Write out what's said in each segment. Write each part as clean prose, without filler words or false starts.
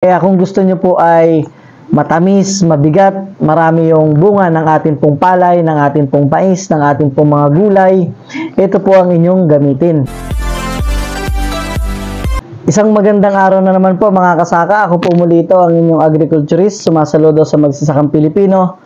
Kaya kung gusto nyo po ay matamis, mabigat, marami yung bunga ng ating pong palay, ng ating pong mais, ng ating pong mga gulay, ito po ang inyong gamitin. Isang magandang araw na naman po mga kasaka. Ako po muli ito ang inyong agriculturist, sumasaludo sa magsasakang Pilipino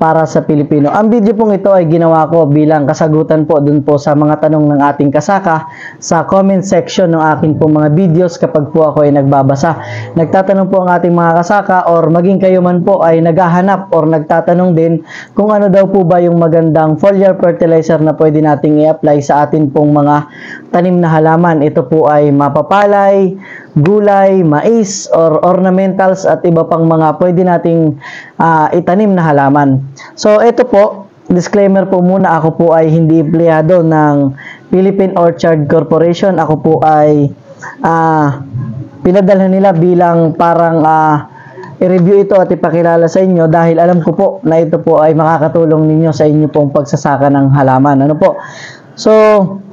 para sa Pilipino. Ang video pong ito ay ginawa ko bilang kasagutan po dun po sa mga tanong ng ating kasaka sa comment section ng aking pong mga videos kapag po ako ay nagbabasa. Nagtatanong po ang ating mga kasaka or maging kayo man po ay naghahanap or nagtatanong din kung ano daw po ba yung magandang foliar fertilizer na pwede nating i-apply sa atin pong mga tanim na halaman. Ito po ay mapapalay, gulay, mais, or ornamentals at iba pang mga pwede nating itanim na halaman. So, ito po, disclaimer po muna, ako po ay hindi empleyado ng Philippine Orchard Corporation. Ako po ay pinadalhan nila bilang parang i-review ito at ipakilala sa inyo dahil alam ko po na ito po ay makakatulong ninyo sa inyo pong pagsasaka ng halaman. Ano po? So,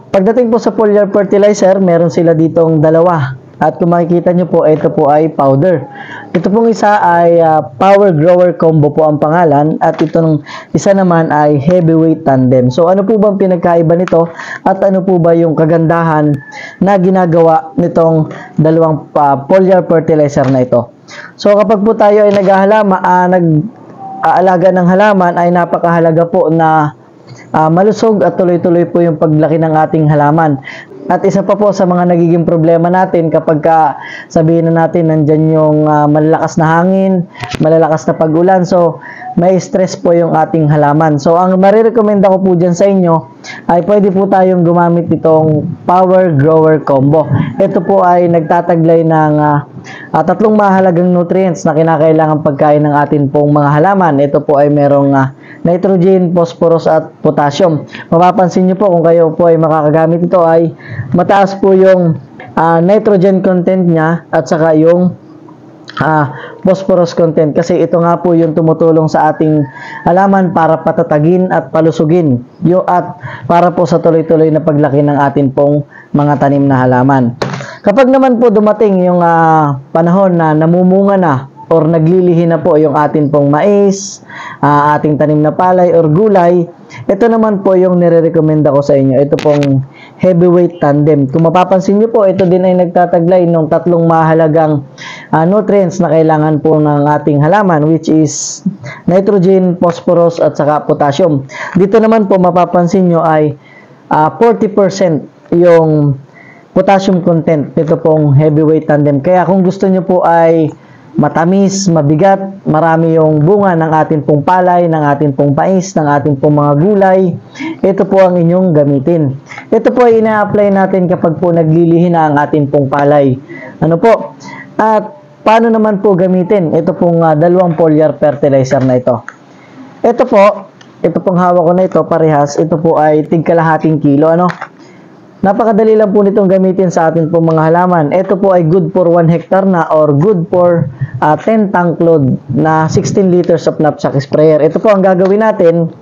pagdating po sa foliar fertilizer, meron sila ditong dalawa. At kung makikita nyo po, ito po ay powder. Ito pong isa ay Power Grower Combo po ang pangalan. At itong isa naman ay Heavyweight Tandem. So ano po bang pinagkaiba nito? At ano po ba yung kagandahan na ginagawa nitong dalawang foliar fertilizer na ito? So kapag po tayo ay nag-aalaga ng halaman, ay napakahalaga po na malusog at tuloy-tuloy po yung paglaki ng ating halaman. At isa pa po sa mga nagiging problema natin kapag sabihin na natin nandyan yung malalakas na hangin, malalakas na pag-ulan, so may stress po yung ating halaman. So ang marirekomenda ko po dyan sa inyo ay pwede po tayong gumamit itong Power Grower Combo. Ito po ay nagtataglay ng tatlong mahalagang nutrients na kinakailangan pagkain ng atin pong mga halaman. Ito po ay merong nitrogen, phosphorus at potassium. Mapapansin nyo po kung kayo po ay makakagamit ito ay mataas po yung nitrogen content niya at saka yung phosphorus content kasi ito nga po yung tumutulong sa ating halaman para patatagin at palusugin at para po sa tuloy-tuloy na paglaki ng atin pong mga tanim na halaman. Kapag naman po dumating yung panahon na namumunga na or naglilihi na po yung atin pong mais, ating tanim na palay or gulay, ito naman po yung nire-recommenda ko sa inyo. Ito pong Heavyweight Tandem. Kung mapapansin nyo po, ito din ay nagtataglay ng tatlong mahalagang nutrients na kailangan po ng ating halaman, which is nitrogen, phosphorus at saka potassium. Dito naman po mapapansin nyo ay 40% yung potassium content nito pong Heavyweight Tandem. Kaya kung gusto nyo po ay matamis, mabigat, marami yung bunga ng ating pong palay, ng ating pong mais, ng ating pong mga gulay, ito po ang inyong gamitin. Ito po ay ina-apply natin kapag po naglilihi na ang ating pong palay. Ano po? At paano naman po gamitin? Ito pong dalawang foliar fertilizer na ito. Ito pong hawak ko na ito, parehas, ito po ay tig-kalahating kilo. Ano? Napakadali lang po nitong gamitin sa atin pong mga halaman. Ito po ay good for 1 hectare na or good for 10 tank load na 16 liters of knapsack sprayer. Ito po ang gagawin natin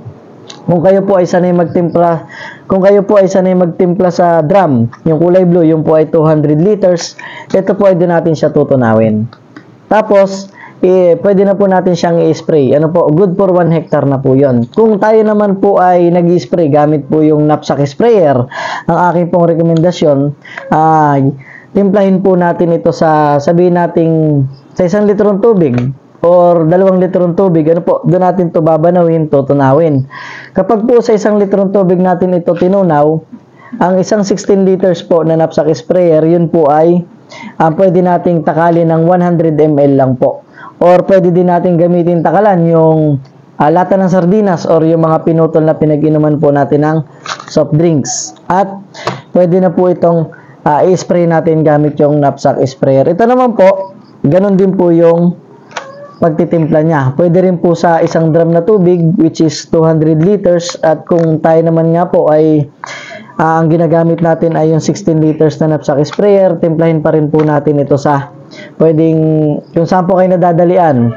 kung kayo po ay sanay magtimpla. Kung kayo po ay sanay magtimpla sa drum, yung kulay blue, yung po ay 200 liters. Ito po ay doon natin siya tutunawin. Tapos pwede na po natin siyang i-spray. Ano po? Good for 1 hectare na po yon. Kung tayo naman po ay nag-i-spray gamit po yung knapsack sprayer, ang aking pong rekomendasyon ay timplahin po natin ito sa sabihin nating sa 1 litrong tubig or 2 litrong tubig. Ano po? Doon natin to babanawin, tutunawin. Kapag po sa 1 litrong tubig natin ito tinunaw, ang isang 16 liters po na knapsack sprayer, yun po ay pwede nating takalin ng 100 ml lang po. Or pwede din natin gamitin takalan yung lata ng sardinas or yung mga pinutol na pinag-inuman po natin ng soft drinks. At pwede na po itong i-spray natin gamit yung knapsack sprayer. Ito naman po, ganun din po yung pagtitimpla niya. Pwede rin po sa 1 drum na tubig which is 200 liters at kung tayo naman nga po ay ang ginagamit natin ay yung 16 liters na knapsack sprayer, timplahin pa rin po natin ito sa pwedeng, yung saan po kayo nadadalian,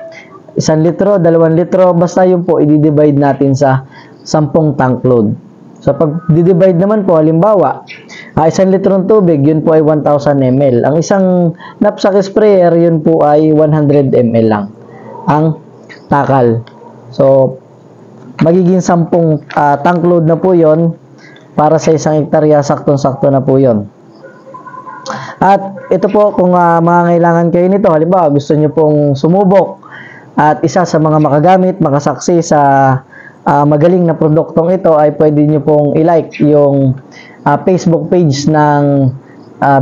1 litro, 2 litro, basta yun po, i-divide natin sa 10 tank load. So, pag di-divide naman po, halimbawa, Isang litrong tubig, yun po ay 1,000 ml. Ang isang knapsack sprayer, yun po ay 100 ml lang ang takal. So, magiging 10 tank load na po yon para sa isang hektarya, saktong-sakto na po yon. At ito po, kung mangangailangan kayo nito, halimbawa gusto nyo pong sumubok at isa sa mga makagamit, makasaksi sa magaling na produktong ito, ay pwede nyo pong i-like yung Facebook page ng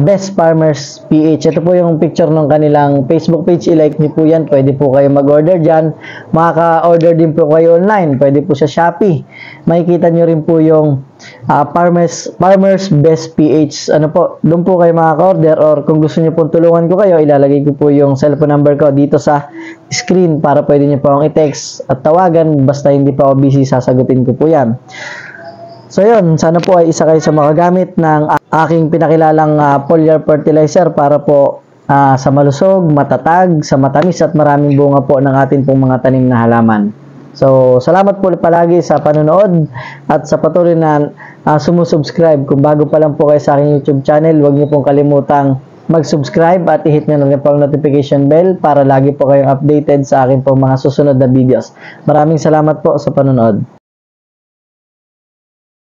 Best Farmers PH. Ito po yung picture ng kanilang Facebook page. I-like nyo po yan. Pwede po kayo mag-order dyan. Makaka-order din po kayo online. Pwede po sa Shopee. Makikita nyo rin po yung Farmers Best PH. Ano po, doon po kayo makaka-order, or kung gusto nyo pong tulungan ko kayo, ilalagay ko po yung cellphone number ko dito sa screen para pwede nyo po akong i-text at tawagan. Basta hindi pa ako busy, sasagutin ko po yan. So yun, sana po ay isa kayo sa makagamit ng aking pinakilalang foliar fertilizer para po sa malusog, matatag, sa matamis at maraming bunga po ng ating pong mga tanim na halaman. So salamat po palagi sa panonood at sa patuloy na sumusubscribe. Kung bago pa lang po kayo sa aking YouTube channel, huwag niyo pong kalimutang mag-subscribe at i-hit nyo na rin po ang notification bell para lagi po kayong updated sa aking pong mga susunod na videos. Maraming salamat po sa panonood.